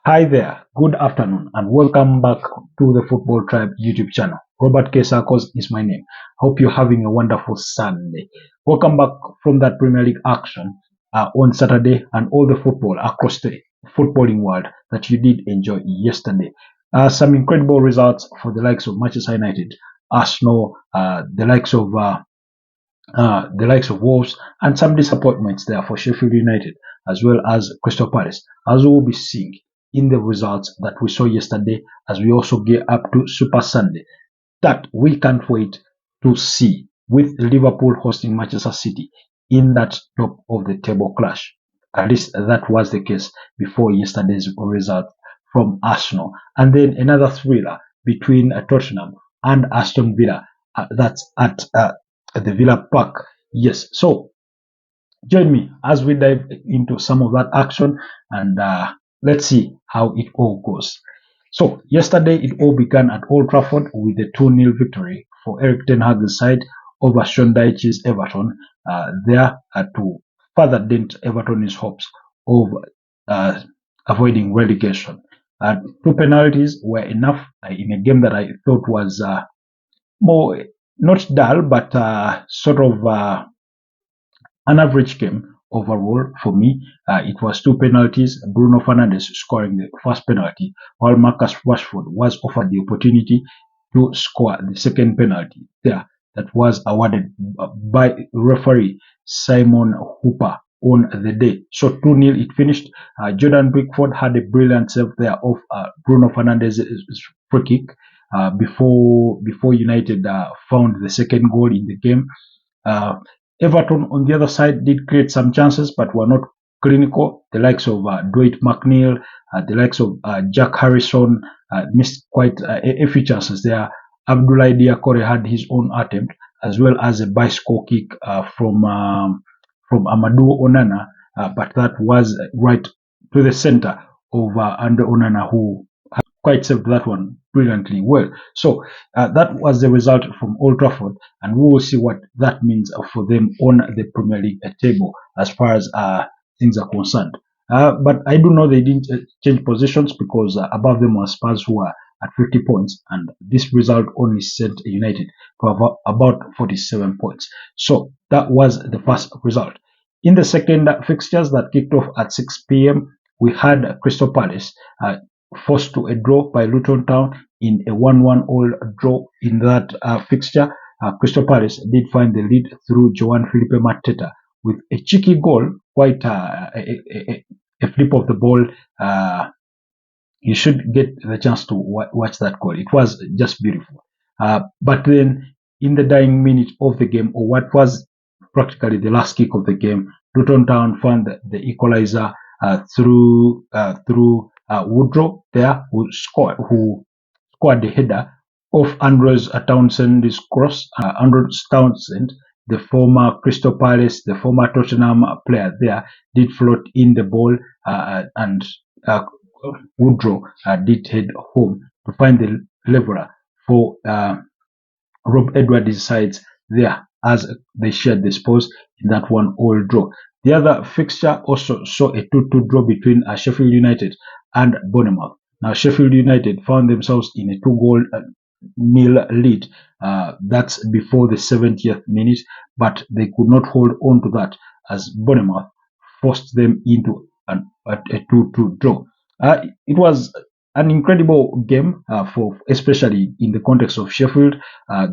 Hi there, good afternoon, and welcome back to the Football Tribe YouTube channel. Robert K. Sarkos is my name. Hope you're having a wonderful Sunday. Welcome back from that Premier League action on Saturday and all the football across the footballing world that you did enjoy yesterday. Some incredible results for the likes of Manchester United, Arsenal, the likes of Wolves, and some disappointments there for Sheffield United as well as Crystal Palace, as we will be seeing in the results that we saw yesterday, as we also get up to Super Sunday that we can't wait to see, with Liverpool hosting Manchester City in that top of the table clash. At least that was the case before yesterday's result from Arsenal. And then another thriller between Tottenham and Aston Villa. That's at the Villa Park. Yes, so join me as we dive into some of that action and let's see how it all goes. So yesterday it all began at Old Trafford with a 2-0 victory for Eric Ten Hag's side over Sean Dyche's Everton, there to further dent Everton's hopes of uh, avoiding relegation. Two penalties were enough in a game that I thought was more not dull, but sort of an average game overall for me. It was two penalties. Bruno Fernandes scoring the first penalty, while Marcus Rashford was offered the opportunity to score the second penalty there. That was awarded by referee Simon Hooper on the day. So 2-0 it finished. Jordan Pickford had a brilliant save there of Bruno Fernandes' free kick before United found the second goal in the game. Everton on the other side did create some chances but were not clinical. The likes of Dwight McNeil, the likes of Jack Harrison missed quite a few chances there. Abdoulaye Diakore had his own attempt, as well as a bicycle kick from Amadou Onana, but that was right to the center of Andre Onana, who quite saved that one brilliantly well. So that was the result from Old Trafford, and we will see what that means for them on the Premier League table as far as things are concerned. But I do know they didn't change positions, because above them were Spurs, who are at 50 points, and this result only sent United to about 47 points. So that was the first result. In the second fixtures that kicked off at 6 p.m., we had Crystal Palace forced to a draw by Luton Town in a 1-1 all draw in that fixture. Crystal Palace did find the lead through Joan Felipe Mateta with a cheeky goal, quite a flip of the ball. You should get the chance to watch that goal. It was just beautiful. But then in the dying minute of the game, or what was practically the last kick of the game, Luton Town found the equalizer through Woodrow there, who scored the header of Andros Townsend's cross. Andros Townsend, the former Crystal Palace, the former Tottenham player there, did float in the ball, and Woodrow did head home to find the leveler for Rob Edwards' sides there, as they shared the spoils in that one all draw. The other fixture also saw a 2-2 draw between Sheffield United and Bournemouth. Now, Sheffield United found themselves in a 2-goal nil lead. That's before the 70th minute, but they could not hold on to that, as Bournemouth forced them into a 2-2 draw. It was an incredible game, for especially in the context of Sheffield,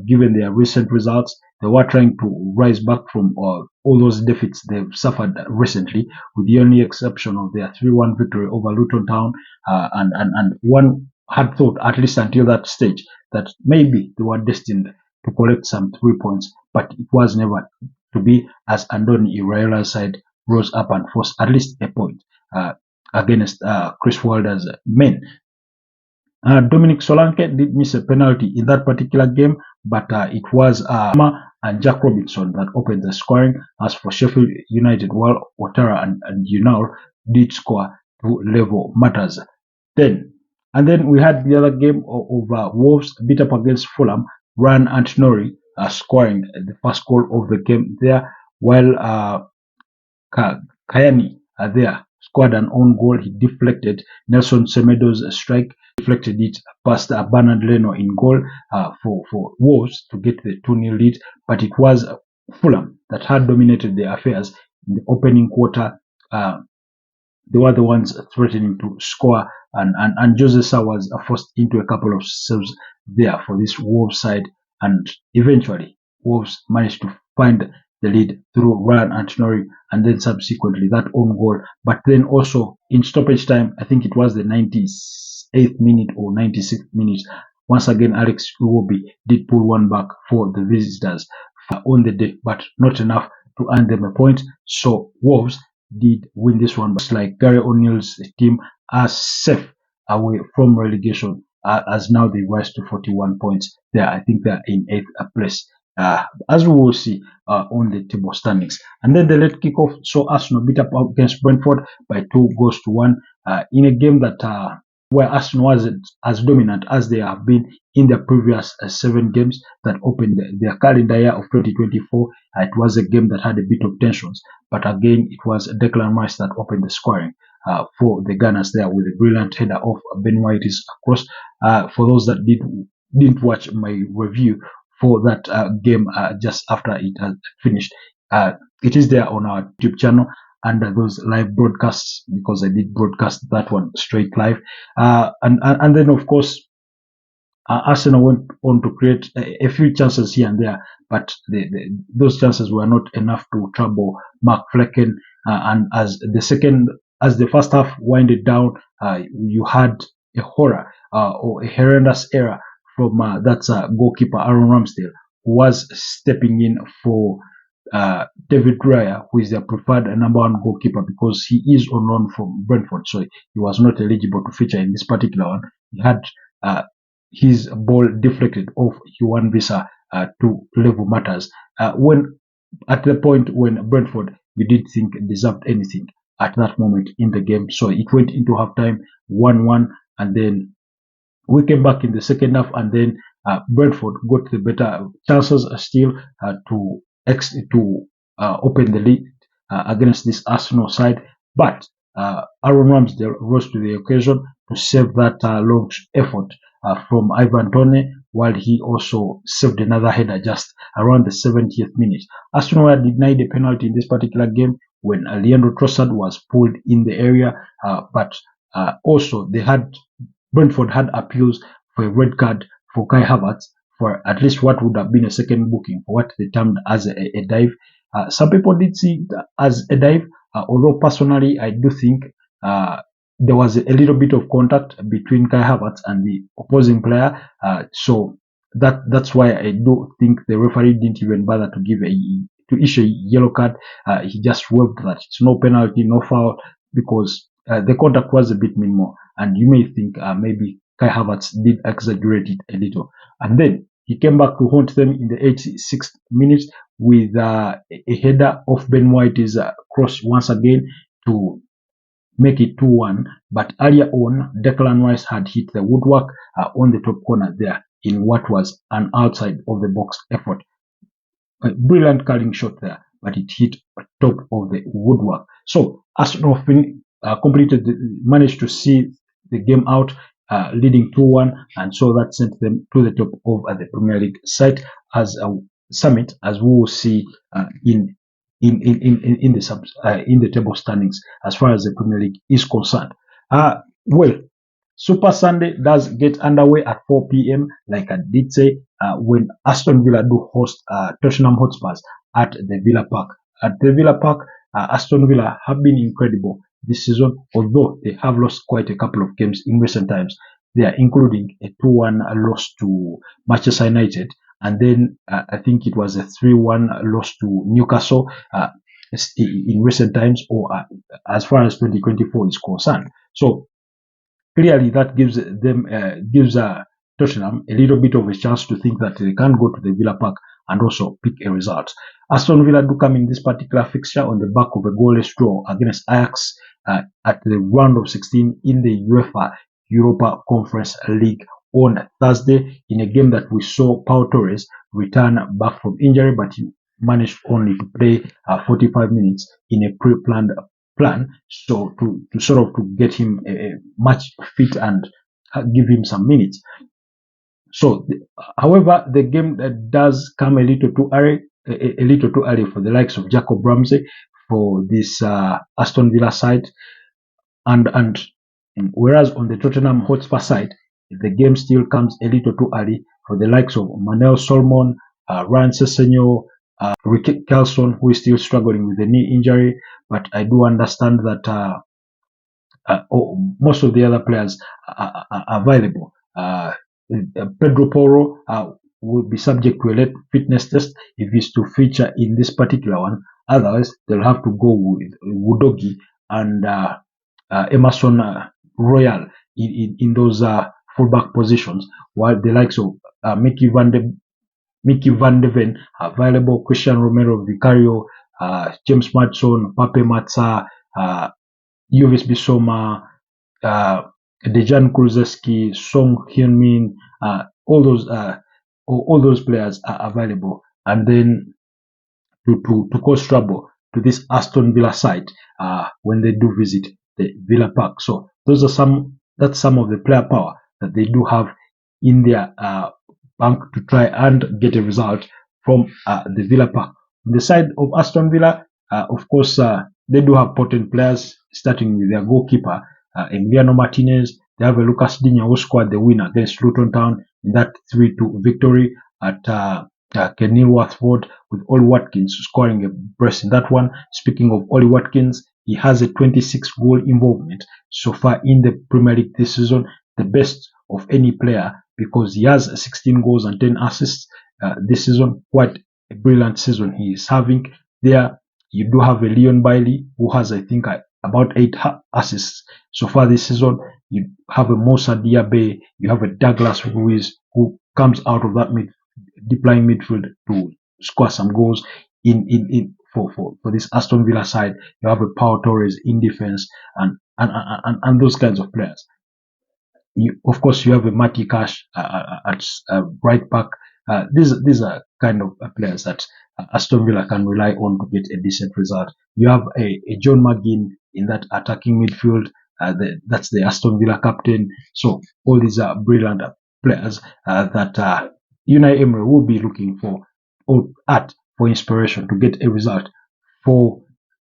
given their recent results. They were trying to rise back from all those defeats they've suffered recently, with the only exception of their 3-1 victory over Luton Town. And one had thought, at least until that stage, that maybe they were destined to collect some 3 points, but it was never to be, as Andoni Iraola's side rose up and forced at least a point against Chris Wilder's men. Dominic Solanke did miss a penalty in that particular game, but it was and Jack Robinson that opened the scoring. As for Sheffield United, while Ouattara and Unal did score to level matters. Then we had the other game of Wolves beat up against Fulham. Ryan Antinori scoring the first goal of the game there, while Kayani there scored an own goal. He deflected Nelson Semedo's strike, deflected it past Bernard Leno in goal for Wolves to get the 2-0 lead. But it was Fulham that had dominated the affairs in the opening quarter. They were the ones threatening to score, and Jose Sa was forced into a couple of saves there for this Wolves side, and eventually Wolves managed to find the lead through Ryan Antonori and then subsequently that own goal. But then also in stoppage time, I think it was the 98th minute or 96th minute, once again Alex Iwobi did pull one back for the visitors on the day, but not enough to earn them a point. So Wolves did win this one, but like Gary O'Neill's team are safe away from relegation as now they rise to 41 points. There, I think they're in 8th place. As we will see on the table standings. And then the late kickoff saw Arsenal beat up against Brentford by 2-1 in a game that where Arsenal wasn't as dominant as they have been in the previous 7 games that opened their calendar year of 2024. It was a game that had a bit of tensions, but again, it was Declan Rice that opened the scoring for the Gunners there with a brilliant header of Ben White's cross. For those that didn't watch my review for that game just after it had finished, it is there on our YouTube channel under those live broadcasts, because I did broadcast that one straight live. And then of course Arsenal went on to create a few chances here and there, but those chances were not enough to trouble Mark Flecken. And as the first half winded down, you had a horror or a horrendous error from that's goalkeeper Aaron Ramsdale, who was stepping in for David Raya, who is their preferred number 1 goalkeeper because he is on loan from Brentford, so he was not eligible to feature in this particular one. He had his ball deflected off Juan Visa to level matters. When at the point when Brentford, you did think deserved anything at that moment in the game, so it went into halftime 1-1, and then we came back in the second half, and then Brentford got the better chances still to open the lead against this Arsenal side, but Aaron Ramsdale rose to the occasion to save that long effort from Ivan Toney, while he also saved another header just around the 70th minute. Aston Villa denied a penalty in this particular game when Leandro Trossard was pulled in the area, but also Brentford had appeals for a red card for Kai Havertz for at least what would have been a second booking for what they termed as a dive. Some people did see it as a dive, although personally I do think there was a little bit of contact between Kai Havertz and the opposing player, so that's why I do think the referee didn't even bother to issue a yellow card. He just waved that it's no penalty, no foul, because the contact was a bit minimal, and you may think maybe Kai Havertz did exaggerate it a little. And then he came back to haunt them in the 86th minute with a header of Ben White's cross once again to make it 2-1. But earlier on, Declan Rice had hit the woodwork on the top corner there in what was an outside of the box effort. A brilliant curling shot there, but it hit top of the woodwork. So Arsenal managed to see the game out, leading 2-1, and so that sent them to the top of the Premier League site as a summit, as we will see in the table standings as far as the Premier League is concerned. Well, Super Sunday does get underway at 4 p.m. like I did say, when Aston Villa do host Tottenham Hotspurs at the Villa Park. At the Villa Park, Aston Villa have been incredible this season, although they have lost quite a couple of games in recent times. They are including a 2-1 loss to Manchester United, and then I think it was a 3-1 loss to Newcastle in recent times, or as far as 2024 is concerned. So clearly that gives Tottenham a little bit of a chance to think that they can go to the Villa Park and also pick a result. Aston Villa do come in this particular fixture on the back of a goalless draw against Ajax at the round of 16 in the UEFA Europa Conference League on Thursday, in a game that we saw Pau Torres return back from injury, but he managed only to play 45 minutes in a pre-planned plan. So to sort of to get him a match fit and give him some minutes. So, however, the game does come a little too early, a little too early for the likes of Jacob Ramsey for this Aston Villa side, and whereas on the Tottenham Hotspur side, the game still comes a little too early for the likes of Manuel Solomon, Ryan Sessegnon, Ricky Kelson, who is still struggling with the knee injury. But I do understand that most of the other players are available. Pedro Porro will be subject to a late fitness test if he's to feature in this particular one. Otherwise, they'll have to go with Wudogi and Emerson Royal in those fullback positions, while the likes of Mickey Van de Ven are available, Christian Romero Vicario, James Madson, Pape Matsa, Juvis Bissoma, Dejan Kulusevski, Song Hyun-min, all those players are available. And then to cause trouble to this Aston Villa side when they do visit the Villa Park. So that's some of the player power that they do have in their bank to try and get a result from the Villa Park. On the side of Aston Villa, of course, they do have potent players, starting with their goalkeeper, Emiliano Martinez. They have a Lucas Digne who scored the win against Luton Town in that 3-2 victory at Kenilworth Road, with Ollie Watkins scoring a brace in that one. Speaking of Ollie Watkins, he has a 26-goal involvement so far in the Premier League this season, the best of any player, because he has 16 goals and 10 assists this season. Quite a brilliant season he is having there. You do have a Leon Bailey who has, I think, about 8 assists so far this season. You have a Moussa Diaby, you have a Douglas Luiz who comes out of that deep lying midfield to score some goals for this Aston Villa side. You have a Pau Torres in defense and those kinds of players. Of course, you have a Matty Cash at right back. These are kind of players that Aston Villa can rely on to get a decent result. You have a John McGinn in that attacking midfield. That's the Aston Villa captain. So all these are brilliant players that Unai Emery will be looking for inspiration to get a result for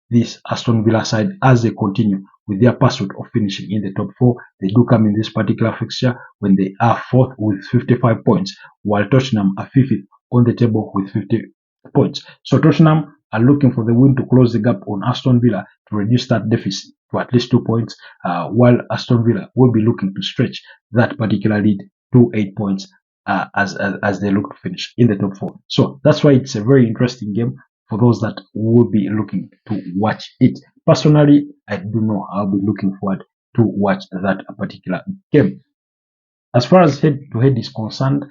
this Aston Villa side as they continue with their pursuit of finishing in the top 4. They do come in this particular fixture when they are 4th with 55 points, while Tottenham are 5th on the table with 50 points. So Tottenham are looking for the win to close the gap on Aston Villa to reduce that deficit to at least 2 points, while Aston Villa will be looking to stretch that particular lead to 8 points as they look to finish in the top 4. So that's why it's a very interesting game for those that will be looking to watch it. Personally, I do know I'll be looking forward to watch that particular game. As far as head-to-head is concerned,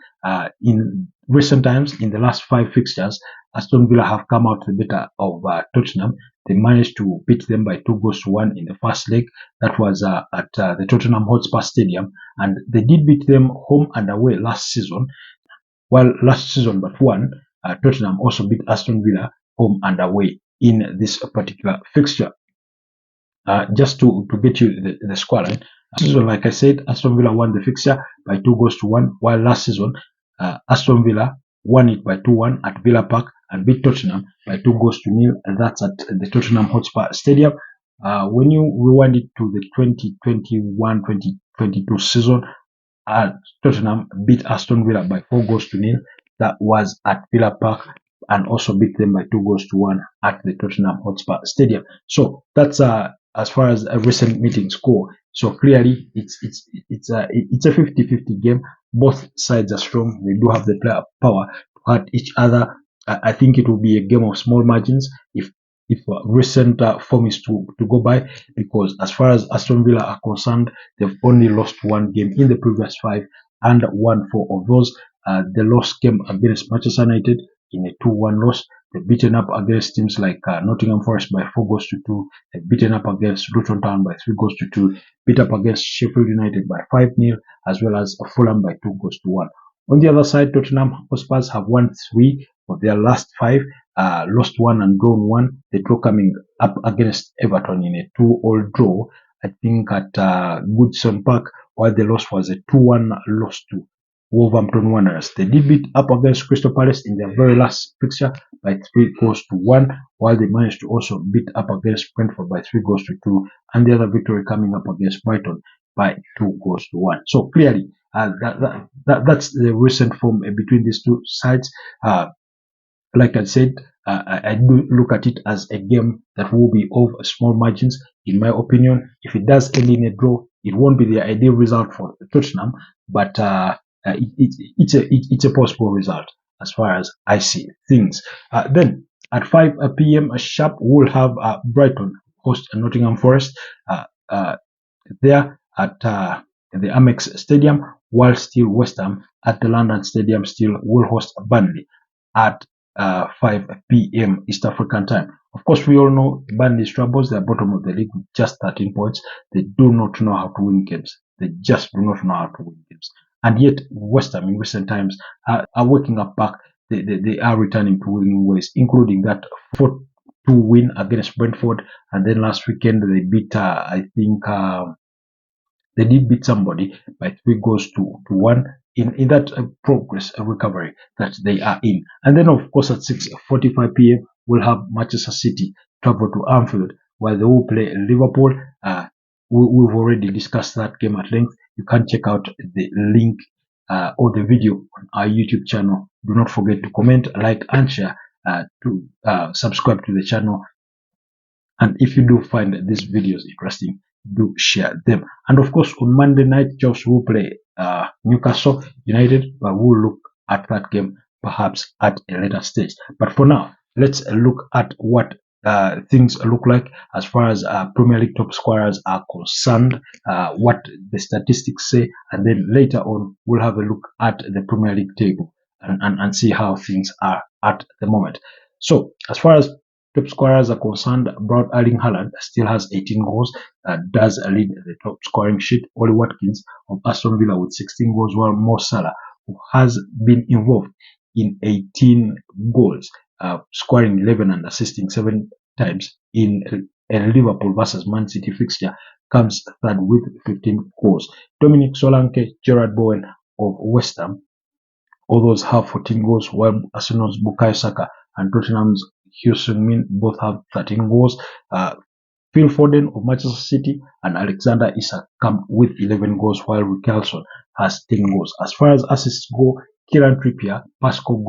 in recent times, in the last 5 fixtures, Aston Villa have come out the better of Tottenham. They managed to beat them by 2-1 in the first leg. That was at the Tottenham Hotspur Stadium, and they did beat them home and away last season. While last season but one, Tottenham also beat Aston Villa home and away in this particular fixture. Just to get you the scoreline, season, like I said, Aston Villa won the fixture by 2-1, while last season Aston Villa won it by 2-1 at Villa Park and beat Tottenham by 2-0, and that's at the Tottenham Hotspur Stadium. When you rewind it to the 2021-2022 season, Tottenham beat Aston Villa by 4-0. That was at Villa Park, and also beat them by 2-1 at the Tottenham Hotspur Stadium. So that's as far as recent meetings go. So clearly, it's a 50-50 game. Both sides are strong. They do have the player power to hurt each other. I think it will be a game of small margins if recent form is to go by, because as far as Aston Villa are concerned, they've only lost 1 game in the previous 5 and won 4 of those. The loss came against Manchester United in a 2-1 loss. They've beaten up against teams like Nottingham Forest by 4-2. They've beaten up against Luton Town by 3-2. Beat up against Sheffield United by 5-0, as well as Fulham by 2-1. On the other side, Tottenham Hotspurs have won 3 for their last 5, lost 1 and drawn 1. The draw coming up against Everton in a 2-all draw, I think at Goodson Park, while the loss was a 2-1 loss to Wolverhampton Wanderers. They did beat up against Crystal Palace in their very last fixture by 3-1, while they managed to also beat up against Brentford by 3-2, and the other victory coming up against Brighton by 2-1. So clearly, that's the recent form between these two sides. Like I said, I do look at it as a game that will be of small margins. In my opinion, if it does end in a draw, it won't be the ideal result for Tottenham, but it's a possible result as far as I see things. Then at 5 p.m. sharp, we'll have Brighton host Nottingham Forest there at the Amex Stadium, while still West Ham at the London Stadium still will host Burnley at 5 p.m. East African time. Of course, we all know Burnley's troubles. They're bottom of the league with just 13 points. They do not know how to win games. They just do not know how to win games. And yet, West Ham in recent times are waking up back. They are returning to winning ways, including that 4-2 win against Brentford. And then last weekend, they beat, I think, they did beat somebody by 3-1 in that progress recovery that they are in. And then, of course, at 6:45 p.m., we'll have Manchester City travel to Anfield, while they will play Liverpool. We've already discussed that game at length. You can check out the link or the video on our YouTube channel. Do not forget to comment, like, and share, to subscribe to the channel. And if you do find these videos interesting, do share them. And of course, on Monday night, Chelsea will play Newcastle United, but we'll look at that game perhaps at a later stage. But for now, let's look at what things look like as far as Premier League top scorers are concerned, what the statistics say, and then later on, we'll have a look at the Premier League table and see how things are at the moment. So, as far as top scorers are concerned, Brown Erling Haaland still has 18 goals, does lead the top scoring sheet. Oli Watkins of Aston Villa with 16 goals, while Mo Salah, who has been involved in 18 goals, scoring 11 and assisting 7 times in a Liverpool versus Man City fixture, comes third with 15 goals. Dominic Solanke, Gerard Bowen of West Ham, all those have 14 goals, while Arsenal's Bukayo Saka and Tottenham's Heung-min both have 13 goals. Phil Foden of Manchester City and Alexander Isak come with 11 goals, while Richarlison has 10 goals. As far as assists go, Kieran Trippier, Pascal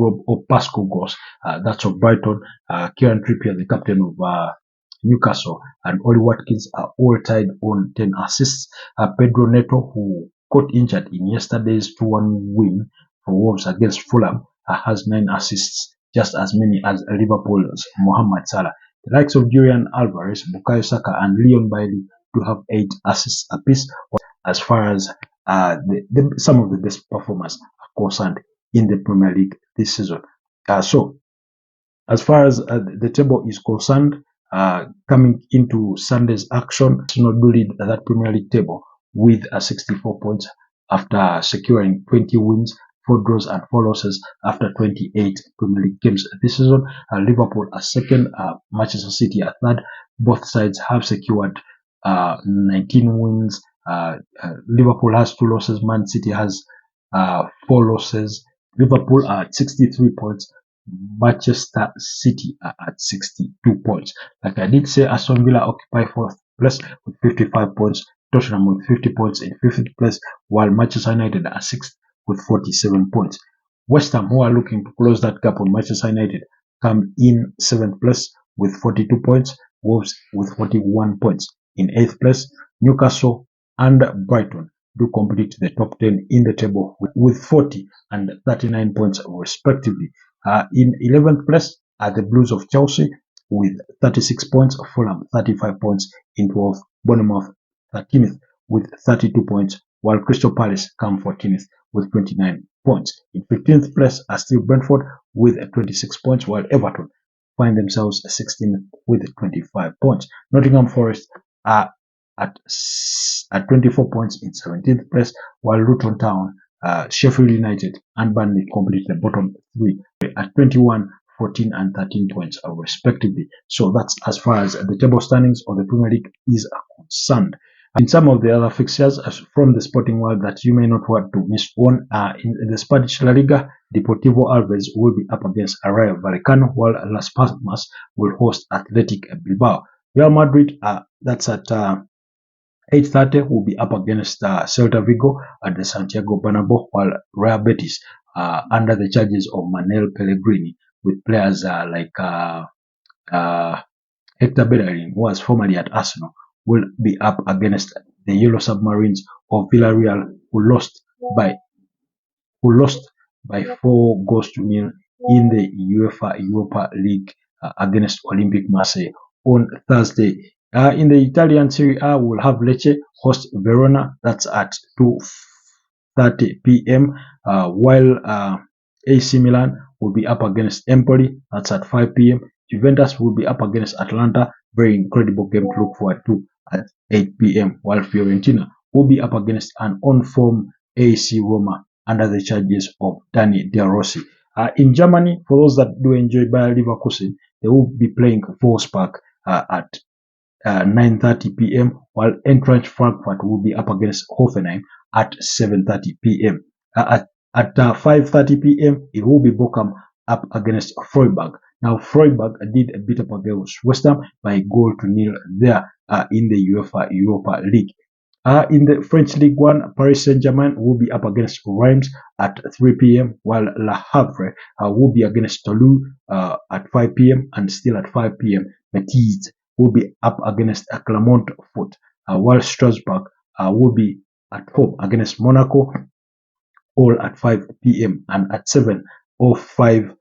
Gross, that's of Brighton, Kieran Trippier, the captain of Newcastle, and Oli Watkins are all tied on 10 assists. Pedro Neto, who got injured in yesterday's 2-1 win for Wolves against Fulham, has 9 assists, just as many as Liverpool's Mohamed Salah. The likes of Julian Alvarez, Bukayo Saka, and Leon Bailey do have 8 assists apiece, as far as some of the best performers are concerned in the Premier League this season. So, as far as the table is concerned, coming into Sunday's action, Arsenal do lead that Premier League table with 64 points after securing 20 wins, 4 draws and 4 losses after 28 Premier League games this season. Liverpool are second, Manchester City are third. Both sides have secured 19 wins. Liverpool has 2 losses, Man City has 4 losses. Liverpool are at 63 points. Manchester City are at 62 points. Like I did say, Aston Villa occupy 4th place with 55 points. Tottenham with 50 points in 5th place, while Manchester United are 6th with 47 points. West Ham, who are looking to close that gap on Manchester United, come in 7th place with 42 points. Wolves with 41 points. In 8th place, Newcastle and Brighton do complete the top 10 in the table with 40 and 39 points respectively. In 11th place are the Blues of Chelsea with 36 points, Fulham 35 points in 12th, Bournemouth 13th with 32 points, while Crystal Palace come 14th with 29 points. In 15th place are still Brentford with 26 points, while Everton find themselves 16th with 25 points. Nottingham Forest are at 24 points in 17th place, while Luton Town Sheffield United and Burnley complete the bottom three at 21, 14 and 13 points respectively. So that's as far as the table standings of the Premier League is concerned. In some of the other fixtures from the sporting world that you may not want to miss on, in the Spanish La Liga, Deportivo Alves will be up against Rayo Vallecano, while Las Palmas will host Athletic Bilbao. Real Madrid, that's at 8:30, will be up against Celta Vigo at the Santiago Bernabeu, while Real Betis, under the charges of Manuel Pellegrini, with players like Hector Bellerin, who was formerly at Arsenal, will be up against the Yellow Submarines of Villarreal, who lost by 4-0 in the UEFA Europa League against Olympique Marseille on Thursday. In the Italian Serie A, we'll have Lecce host Verona. That's at 2:30 p.m. While AC Milan will be up against Empoli. That's at 5 p.m. Juventus will be up against Atlanta. Very incredible game to look forward to at 8 p.m. While Fiorentina will be up against an on-form AC Roma under the charges of Dani De Rossi. In Germany, for those that do enjoy Bayer Leverkusen, they will be playing Wolfsburg at 9:30 p.m. while Eintracht Frankfurt will be up against Hoffenheim at 7:30 p.m. At 5:30 p.m. it will be Bochum up against Freiburg. Now Freiburg did a bit up against West Ham by 0-0 there in the UEFA Europa League. In the French League 1, Paris Saint-Germain will be up against Reims at 3 p.m. while Le Havre will be against Toulouse at 5 p.m. and still at 5 p.m. Betis will be up against Clermont Foot, while Strasbourg will be at home against Monaco, all at 5 p.m. and at 7:05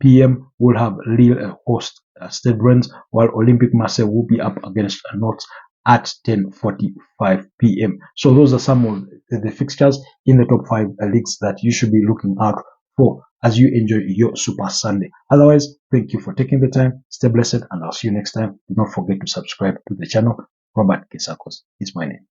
p.m. we'll have Lille host Stade Rennes, while Olympique Marseille will be up against Nantes at 10:45 p.m. So those are some of the fixtures in the top 5 leagues that you should be looking out for as you enjoy your Super Sunday. Otherwise, thank you for taking the time. Stay blessed, and I'll see you next time. Do not forget to subscribe to the channel. Robert Kesakos is my name.